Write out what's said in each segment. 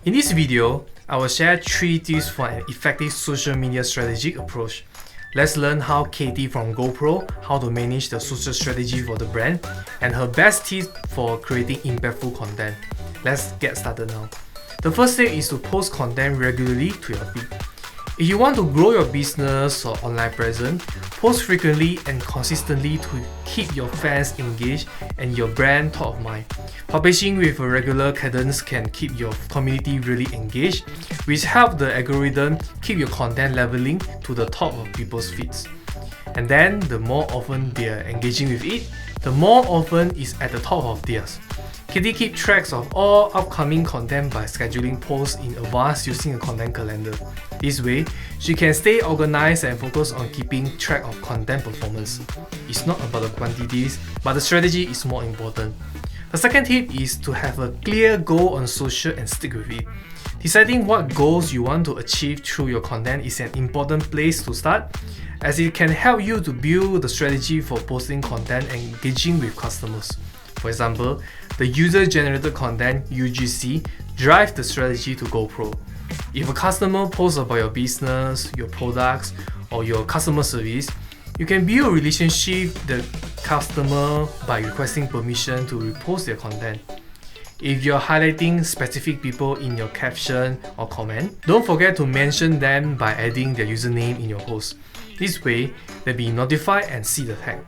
In this video, I will share 3 tips for an effective social media strategic approach. Let's learn how Katie from GoPro how to manage the social strategy for the brand and her best tips for creating impactful content. Let's get started now. The first step is to post content regularly to your feed. If you want to grow your business or online presence, post frequently and consistently to keep your fans engaged and your brand top of mind. Publishing with a regular cadence can keep your community really engaged, which helps the algorithm keep your content leveling to the top of people's feeds. And then, the more often they are engaging with it, the more often it's at the top of theirs. Katie keeps track of all upcoming content by scheduling posts in advance using a content calendar. This way, she can stay organized and focus on keeping track of content performance. It's not about the quantities, but the strategy is more important. The second tip is to have a clear goal on social and stick with it. Deciding what goals you want to achieve through your content is an important place to start, as it can help you to build the strategy for posting content and engaging with customers. For example, the user-generated content (UGC) drives the strategy to GoPro. If a customer posts about your business, your products, or your customer service, you can build a relationship with the customer by requesting permission to repost their content. If you're highlighting specific people in your caption or comment, don't forget to mention them by adding their username in your post. This way, they'll be notified and see the tag.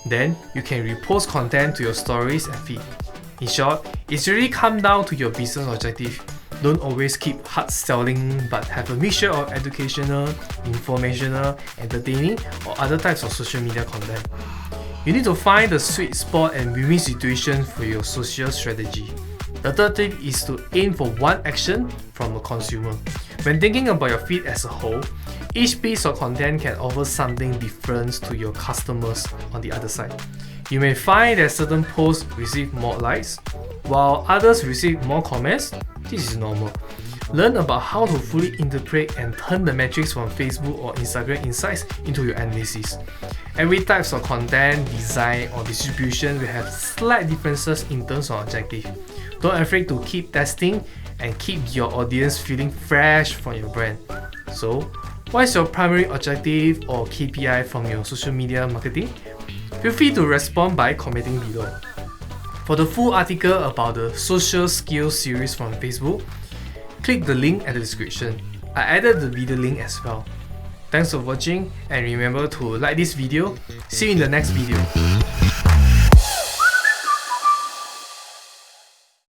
Then, you can repost content to your stories and feed. In short, it's really come down to your business objective. Don't always keep hard selling, but have a mixture of educational, informational, entertaining, or other types of social media content. You need to find the sweet spot and win-win situation for your social strategy. The third tip is to aim for one action from a consumer. When thinking about your feed as a whole, each piece of content can offer something different to your customers on the other side. You may find that certain posts receive more likes, while others receive more comments. This is normal. Learn about how to fully interpret and turn the metrics from Facebook or Instagram insights into your analysis. Every type of content, design, or distribution will have slight differences in terms of objective. Don't be afraid to keep testing and keep your audience feeling fresh from your brand. So, what is your primary objective or KPI from your social media marketing? Feel free to respond by commenting below. For the full article about the Social Skills series from Facebook, click the link at the description. I added the video link as well. Thanks for watching and remember to like this video. See you in the next video.